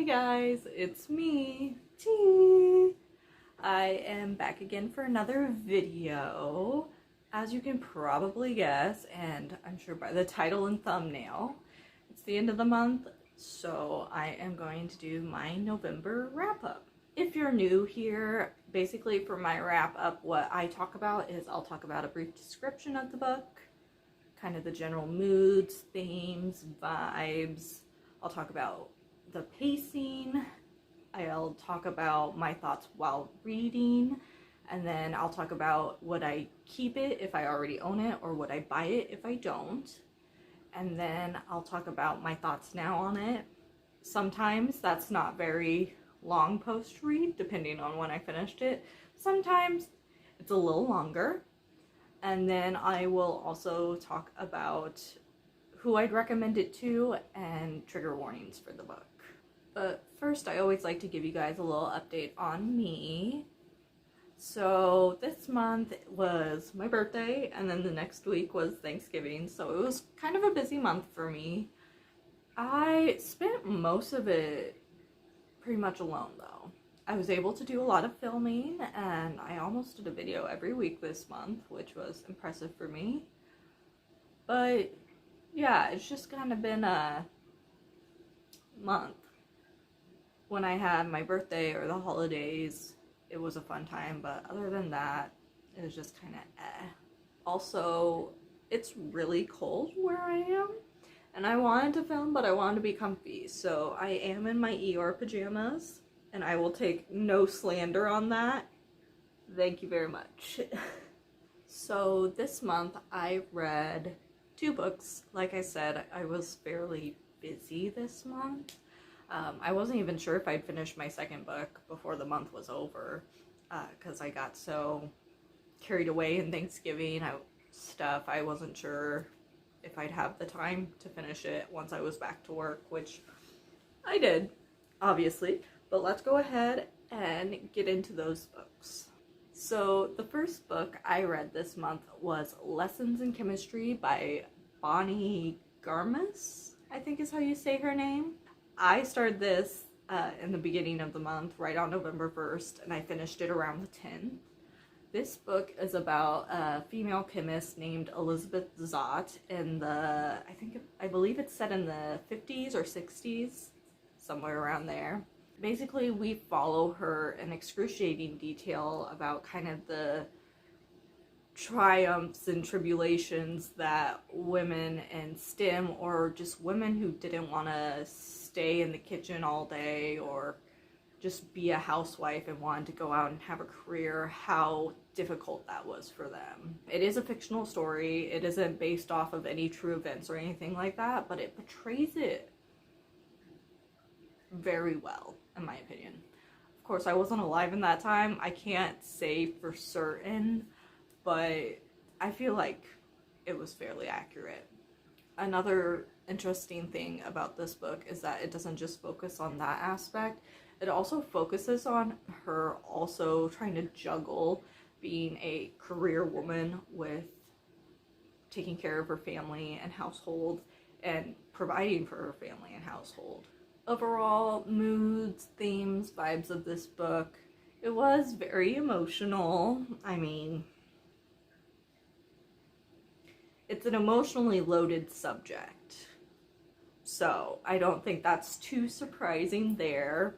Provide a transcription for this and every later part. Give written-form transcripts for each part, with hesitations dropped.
guys, it's me, T. I am back again for another video. As you can probably guess, and I'm sure by the title and thumbnail, it's the end of the month, so I am going to do my November wrap-up. If you're new here, basically for my wrap-up, what I talk about is I'll talk about a brief description of the book, kind of the general moods, themes, vibes. I'll talk about the pacing. I'll talk about my thoughts while reading, and then I'll talk about would I keep it if I already own it, or would I buy it if I don't. And then I'll talk about my thoughts now on it. Sometimes that's not very long post-read, depending on when I finished it. Sometimes it's a little longer. And then I will also talk about who I'd recommend it to and trigger warnings for the book. But first, I always like to give you guys a little update on me. So this month was my birthday, and then the next week was Thanksgiving, so it was kind of a busy month for me. I spent most of it pretty much alone though. I was able to do a lot of filming, and I almost did a video every week this month, which was impressive for me. But yeah, it's just kind of been a month. When I had my birthday or the holidays, it was a fun time, but other than that, it was just kind of eh. Also, it's really cold where I am, and I wanted to film, but I wanted to be comfy, so I am in my Eeyore pajamas, and I will take no slander on that. Thank you very much. So this month I read 2 books. Like I said, I was fairly busy this month. I wasn't even sure if I'd finish my second book before the month was over, because I got so carried away in Thanksgiving stuff. I wasn't sure if I'd have the time to finish it once I was back to work, which I did, obviously. But let's go ahead and get into those books. So the first book I read this month was Lessons in Chemistry by Bonnie Garmus, I think is how you say her name. I started this in the beginning of the month, right on November 1st, and I finished it around the 10th. This book is about a female chemist named Elizabeth Zott in I believe it's set in the 50s or 60s, somewhere around there. Basically, we follow her in excruciating detail about kind of the triumphs and tribulations that women in STEM, or just women who didn't want to stay in the kitchen all day or just be a housewife and wanted to go out and have a career, how difficult that was for them. It is a fictional story. It isn't based off of any true events or anything like that, but it portrays it very well, in my opinion. Of course, I wasn't alive in that time. I can't say for certain, but I feel like it was fairly accurate. Another interesting thing about this book is that it doesn't just focus on that aspect. It also focuses on her also trying to juggle being a career woman with taking care of her family and household and providing for her family and household. Overall, moods, themes, vibes of this book, it was very emotional. I mean, it's an emotionally loaded subject, so I don't think that's too surprising there.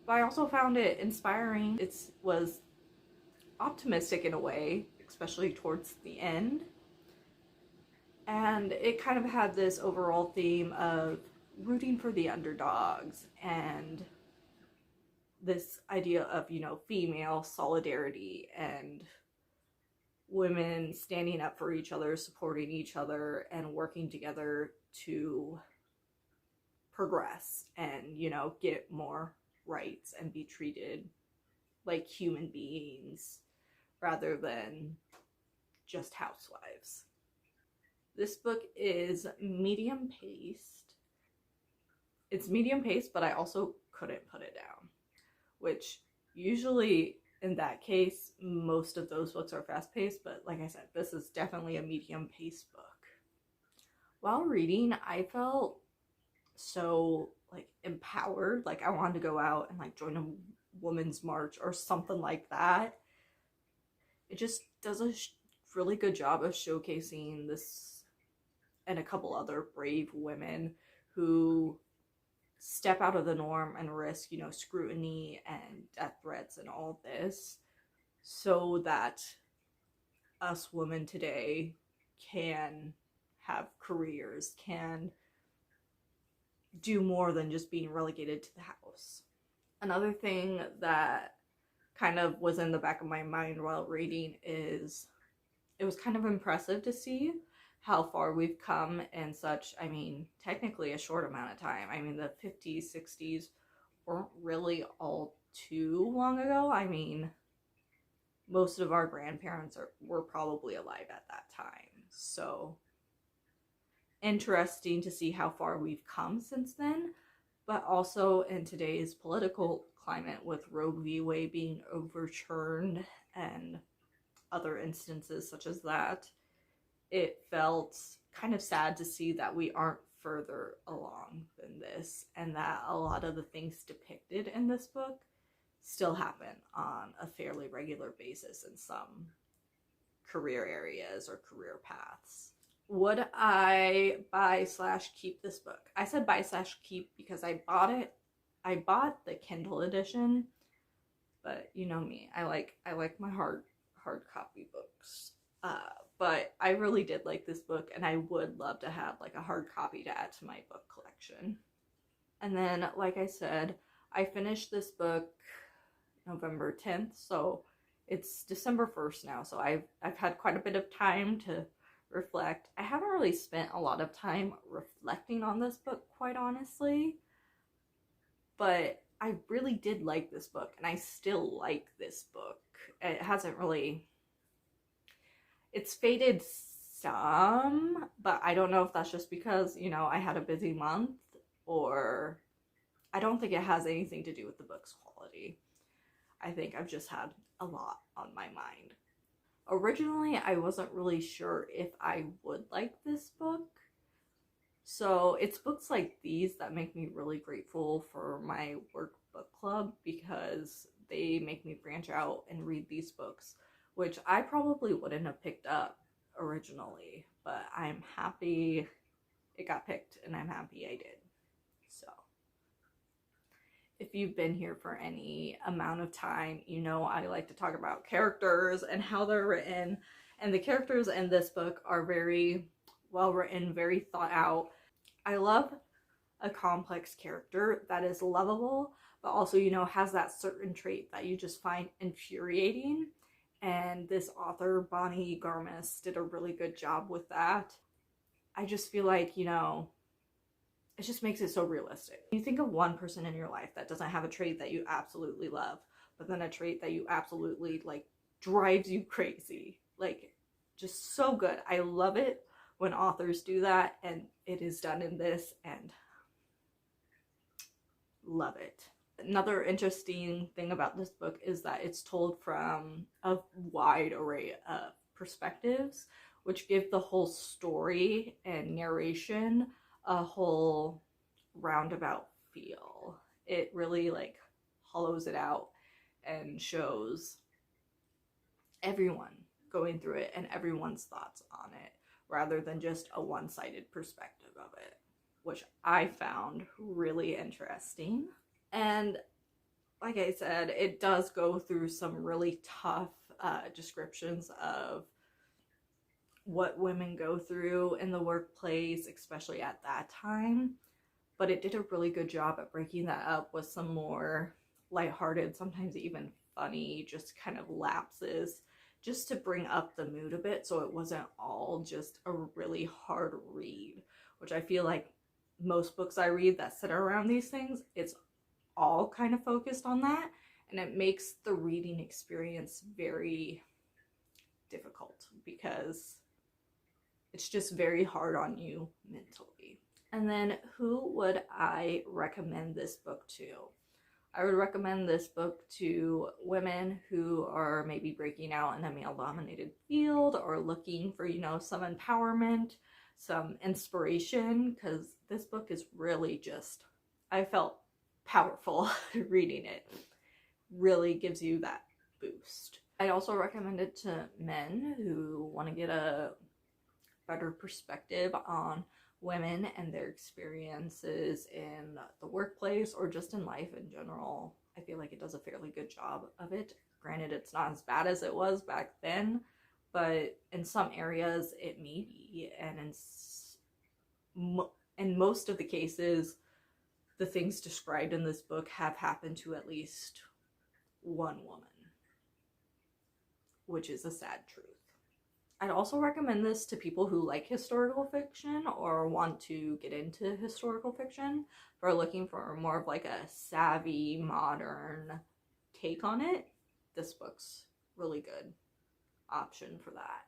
But I also found it inspiring. It was optimistic in a way, especially towards the end. And it kind of had this overall theme of rooting for the underdogs and this idea of, female solidarity and women standing up for each other, supporting each other, and working together to progress and, get more rights and be treated like human beings rather than just housewives. This book is medium paced. It's medium paced, but I also couldn't put it down, which usually in that case, most of those books are fast paced, but like I said, this is definitely a medium paced book. While reading, I felt so like empowered. Like I wanted to go out and like join a women's march or something like that. It just does a really good job of showcasing this and a couple other brave women who step out of the norm and risk, you know, scrutiny and death threats and all this so that us women today can have careers, can do more than just being relegated to the house. Another thing that kind of was in the back of my mind while reading is it was kind of impressive to see how far we've come in such, I mean, technically a short amount of time. I mean, the 50s, 60s weren't really all too long ago. I mean, most of our grandparents were probably alive at that time. So interesting to see how far we've come since then, but also in today's political climate with Roe v. Wade being overturned and other instances such as that, it felt kind of sad to see that we aren't further along than this, and that a lot of the things depicted in this book still happen on a fairly regular basis in some career areas or career paths. Would I buy/keep this book? I said buy/keep because I bought it. I bought the Kindle edition, but you know me, I like my hard copy books. But I really did like this book, and I would love to have like a hard copy to add to my book collection. And then, like I said, I finished this book November 10th, so it's December 1st now, so I've had quite a bit of time to reflect. I haven't really spent a lot of time reflecting on this book, quite honestly, but I really did like this book, and I still like this book. It hasn't really, it's faded some, but I don't know if that's just because, you know, I had a busy month, or I don't think it has anything to do with the book's quality. I think I've just had a lot on my mind. Originally, I wasn't really sure if I would like this book. So it's books like these that make me really grateful for my work book club, because they make me branch out and read these books, which I probably wouldn't have picked up originally, but I'm happy it got picked, and I'm happy I did. So if you've been here for any amount of time, you know I like to talk about characters and how they're written, and the characters in this book are very well written, very thought out. I love a complex character that is lovable, but also, you know, has that certain trait that you just find infuriating, and this author, Bonnie Garmus, did a really good job with that. I just feel like, you know, it just makes it so realistic. You think of one person in your life that doesn't have a trait that you absolutely love, but then a trait that you absolutely, like, drives you crazy. Like, just so good. I love it when authors do that, and it is done in this, and love it. Another interesting thing about this book is that it's told from a wide array of perspectives, which give the whole story and narration a whole roundabout feel. It really like hollows it out and shows everyone going through it and everyone's thoughts on it, rather than just a one-sided perspective of it, which I found really interesting. And like I said, it does go through some really tough descriptions of what women go through in the workplace, especially at that time. But it did a really good job at breaking that up with some more lighthearted, sometimes even funny, just kind of lapses, just to bring up the mood a bit, so it wasn't all just a really hard read, which I feel like most books I read that center around these things, it's all kind of focused on that, and it makes the reading experience very difficult because it's just very hard on you mentally. And then who would I recommend this book to? I would recommend this book to women who are maybe breaking out in a male-dominated field, or looking for, you know, some empowerment, some inspiration, because this book is really just I felt powerful reading it. Really gives you that boost. I'd also recommend it to men who want to get a better perspective on women and their experiences in the workplace or just in life in general. I feel like it does a fairly good job of it. Granted, it's not as bad as it was back then, but in some areas it may be, and in most of the cases, the things described in this book have happened to at least one woman, which is a sad truth. I'd also recommend this to people who like historical fiction or want to get into historical fiction, but are looking for more of like a savvy, modern take on it. This book's really good option for that.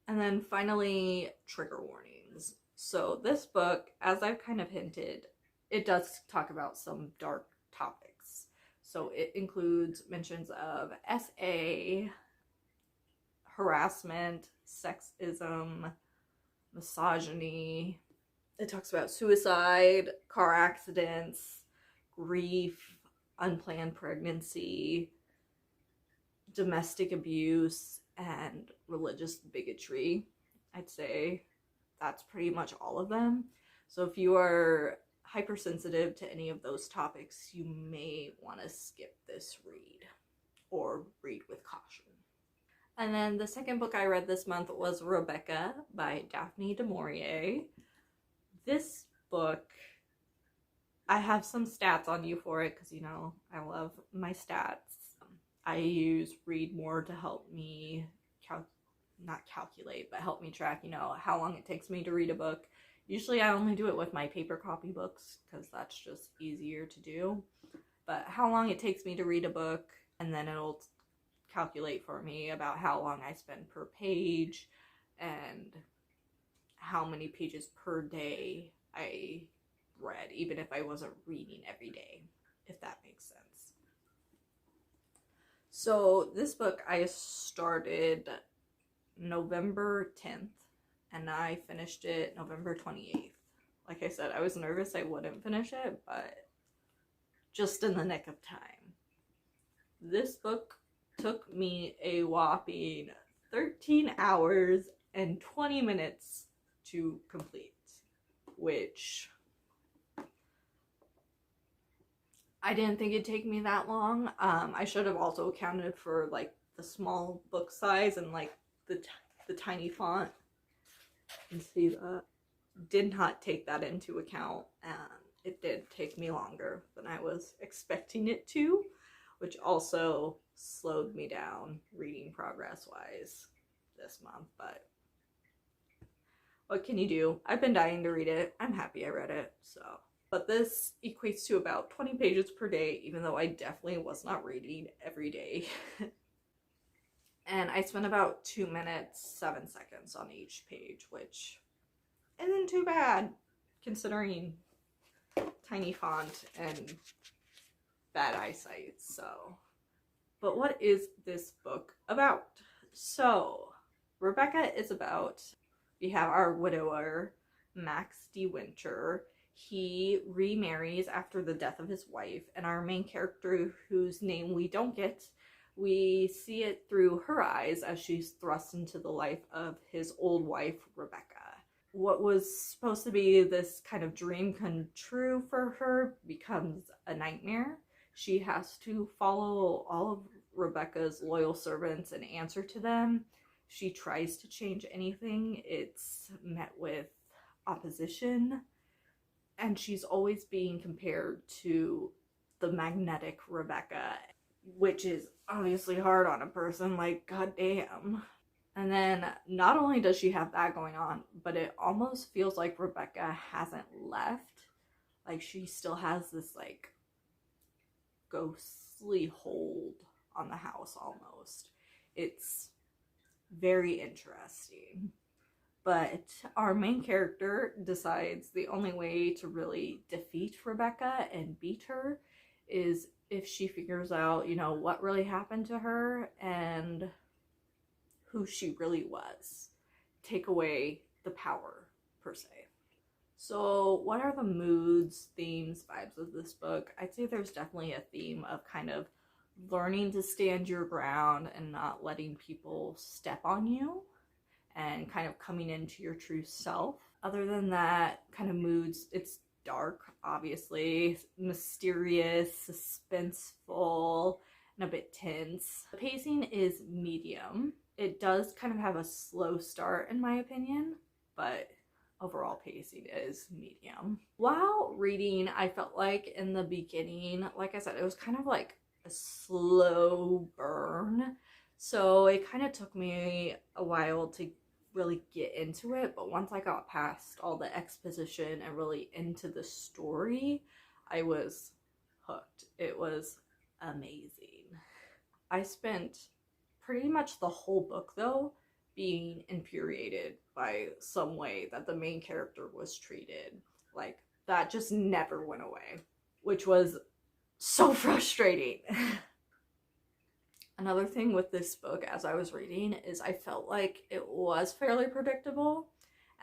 And then finally, trigger warnings. So this book, as I've kind of hinted, it does talk about some dark topics. So it includes mentions of SA, harassment, sexism, misogyny. It talks about suicide, car accidents, grief, unplanned pregnancy, domestic abuse, and religious bigotry. I'd say that's pretty much all of them. So if you are hypersensitive to any of those topics, you may want to skip this read or read with caution. And then the second book I read this month was Rebecca by Daphne du Maurier. This book, I have some stats on you for it because, you know, I love my stats. I use Read More to help me, not calculate, but help me track, you know, how long it takes me to read a book. Usually I only do it with my paper copy books because that's just easier to do. But how long it takes me to read a book, and then it'll calculate for me about how long I spend per page and how many pages per day I read, even if I wasn't reading every day, if that makes sense. So this book I started November 10th and I finished it November 28th. Like I said, I was nervous I wouldn't finish it, but just in the nick of time. This book took me a whopping 13 hours and 20 minutes to complete, which I didn't think it'd take me that long. I should have also accounted for like the small book size and like the tiny font. And see that did not take that into account, and it did take me longer than I was expecting it to, which also slowed me down reading progress wise this month. But what can you do? I've been dying to read it. I'm happy I read it. So, but this equates to about 20 pages per day, even though I definitely was not reading every day. And I spent about 2 minutes, 7 seconds on each page, which isn't too bad considering tiny font and bad eyesight. So, but what is this book about? So, Rebecca is about, we have our widower, Max de Winter. He remarries after the death of his wife, and our main character, whose name we don't get, we see it through her eyes as she's thrust into the life of his old wife, Rebecca. What was supposed to be this kind of dream come true for her becomes a nightmare. She has to follow all of Rebecca's loyal servants and answer to them. She tries to change anything. It's met with opposition. And she's always being compared to the magnetic Rebecca, which is obviously hard on a person, like, goddamn. And then not only does she have that going on, but it almost feels like Rebecca hasn't left. Like, she still has this, like, ghostly hold on the house almost. It's very interesting. But our main character decides the only way to really defeat Rebecca and beat her is if she figures out, you know, what really happened to her and who she really was. Take away the power, per se. So what are the moods, themes, vibes of this book? I'd say there's definitely a theme of kind of learning to stand your ground and not letting people step on you, and kind of coming into your true self. Other than that, kind of moods, it's dark, obviously, mysterious, suspenseful, and a bit tense. The pacing is medium. It does kind of have a slow start in my opinion, but overall pacing is medium. While reading, I felt like in the beginning, like I said, it was kind of like a slow burn. So it kind of took me a while to really get into it, but once I got past all the exposition and really into the story, I was hooked. It was amazing. I spent pretty much the whole book though being infuriated by some way that the main character was treated. Like, that just never went away, which was so frustrating. Another thing with this book as I was reading is I felt like it was fairly predictable,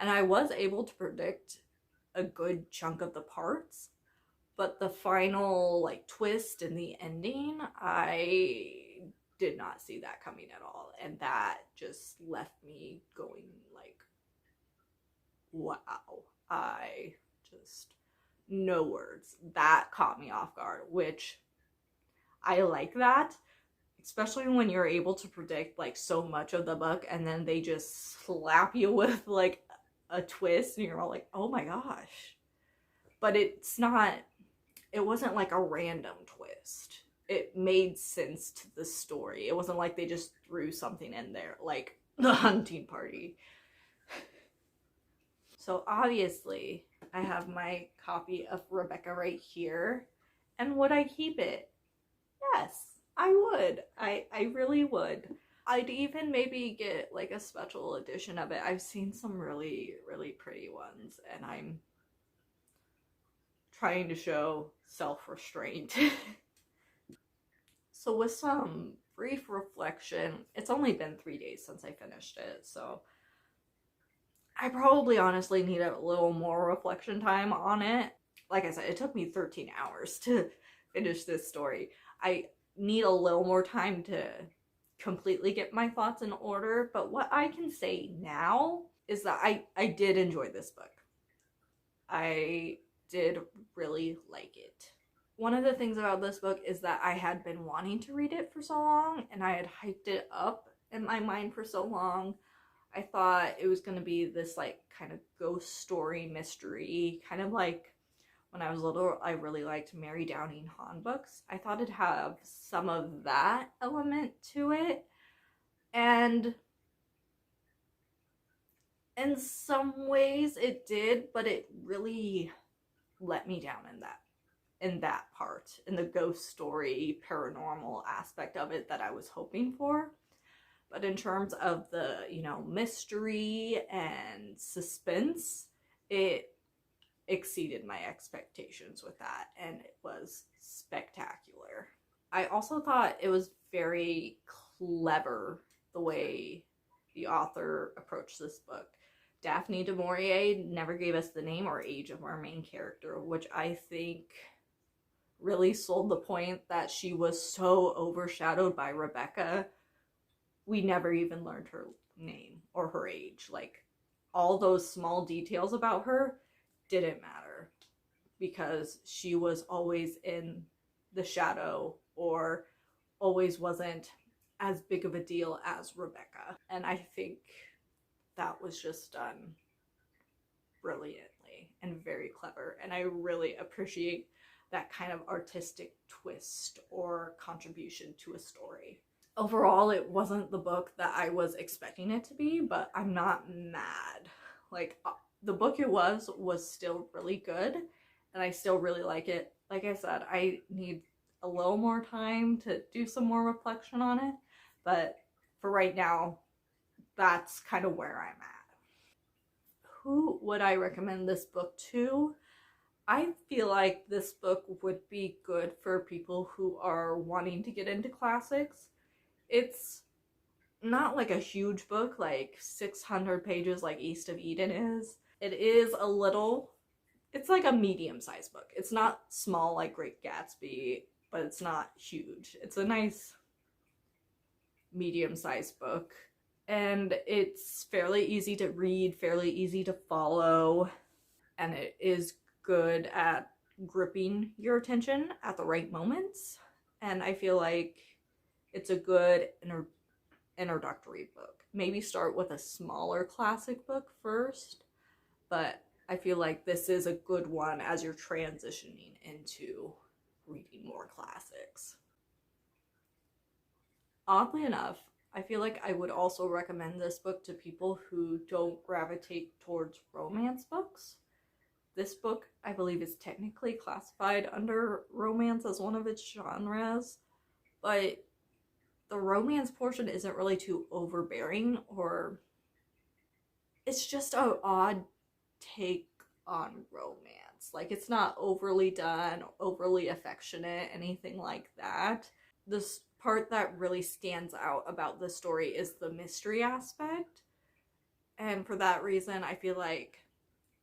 and I was able to predict a good chunk of the parts, but the final like twist in the ending, I did not see that coming at all, and that just left me going like, wow. I just, no words. That caught me off guard, which I like that, especially when you're able to predict like so much of the book and then they just slap you with like a twist and you're all like, oh my gosh. But it's not, it wasn't like a random twist. It made sense to the story. It wasn't like they just threw something in there like The Hunting Party. So obviously I have my copy of Rebecca right here, and would I keep it? Yes, I would. I really would. I'd even maybe get like a special edition of it. I've seen some really, really pretty ones, and I'm trying to show self-restraint. So with some brief reflection, it's only been 3 days since I finished it, so I probably honestly need a little more reflection time on it. Like I said, it took me 13 hours to finish this story. I need a little more time to completely get my thoughts in order, but what I can say now is that I did enjoy this book. I did really like it. One of the things about this book is that I had been wanting to read it for so long, and I had hyped it up in my mind for so long. I thought it was going to be this like kind of ghost story mystery, kind of like when I was little, I really liked Mary Downing Hahn books. I thought it'd have some of that element to it, and in some ways it did, but it really let me down in that part, in the ghost story, paranormal aspect of it that I was hoping for. But in terms of the, you know, mystery and suspense, it exceeded my expectations with that, and it was spectacular. I also thought it was very clever the way the author approached this book. Daphne du Maurier never gave us the name or age of our main character, which I think really sold the point that she was so overshadowed by Rebecca. We never even learned her name or her age. Like, all those small details about her didn't matter because she was always in the shadow or always wasn't as big of a deal as Rebecca. And I think that was just done brilliantly and very clever. And I really appreciate that kind of artistic twist or contribution to a story. Overall, it wasn't the book that I was expecting it to be, but I'm not mad. Like, the book it was still really good, and I still really like it. Like I said, I need a little more time to do some more reflection on it, but for right now, that's kind of where I'm at. Who would I recommend this book to? I feel like this book would be good for people who are wanting to get into classics. It's not like a huge book, like 600 pages like East of Eden is. It is a little it's like a medium-sized book. It's not small like Great Gatsby, but it's not huge. It's a nice medium-sized book, and it's fairly easy to read, fairly easy to follow, and it is good at gripping your attention at the right moments. And I feel like it's a good introductory book. Maybe start with a smaller classic book first, but I feel like this is a good one as you're transitioning into reading more classics. Oddly enough, I feel like I would also recommend this book to people who don't gravitate towards romance books. This book, I believe, is technically classified under romance as one of its genres, but the romance portion isn't really too overbearing, or it's just an odd take on romance. Like, it's not overly done, overly affectionate, anything like that. This part that really stands out about the story is the mystery aspect, and for that reason I feel like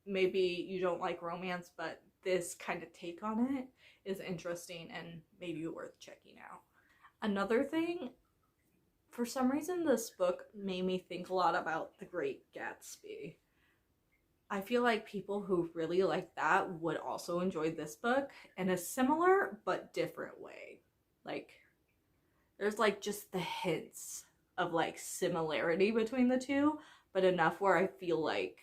maybe you don't like romance, but this kind of take on it is interesting and maybe worth checking out. Another thing, for some reason this book made me think a lot about The Great Gatsby. I feel like people who really like that would also enjoy this book in a similar but different way. Like, there's like just the hints of like similarity between the two, but enough where I feel like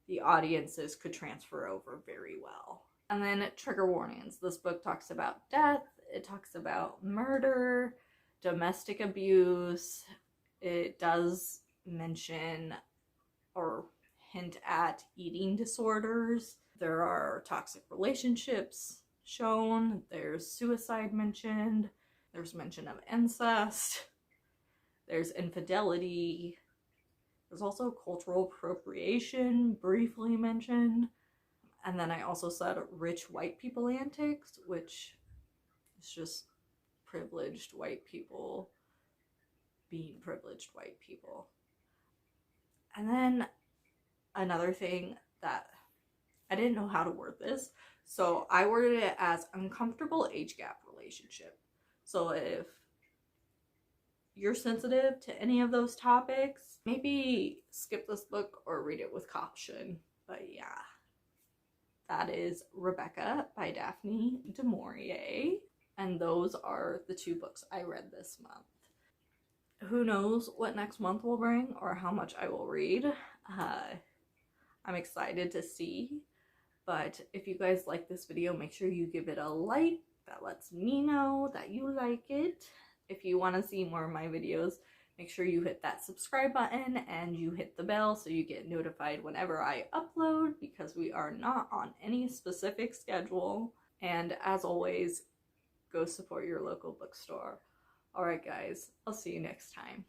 the audiences could transfer over very well. And then trigger warnings. This book talks about death, it talks about murder, domestic abuse. It does mention or hint at eating disorders. There are toxic relationships shown. There's suicide mentioned. There's mention of incest. There's infidelity. There's also cultural appropriation briefly mentioned. And then I also said rich white people antics, which is just privileged white people being privileged white people. And then another thing that I didn't know how to word this, so I worded it as uncomfortable age gap relationship. So if you're sensitive to any of those topics, maybe skip this book or read it with caution. But yeah, that is Rebecca by Daphne du Maurier. And those are the two books I read this month. Who knows what next month will bring or how much I will read. I'm excited to see. But if you guys like this video, make sure you give it a like. That lets me know that you like it. If you want to see more of my videos, make sure you hit that subscribe button and you hit the bell so you get notified whenever I upload, because we are not on any specific schedule. And as always, go support your local bookstore. Alright guys, I'll see you next time.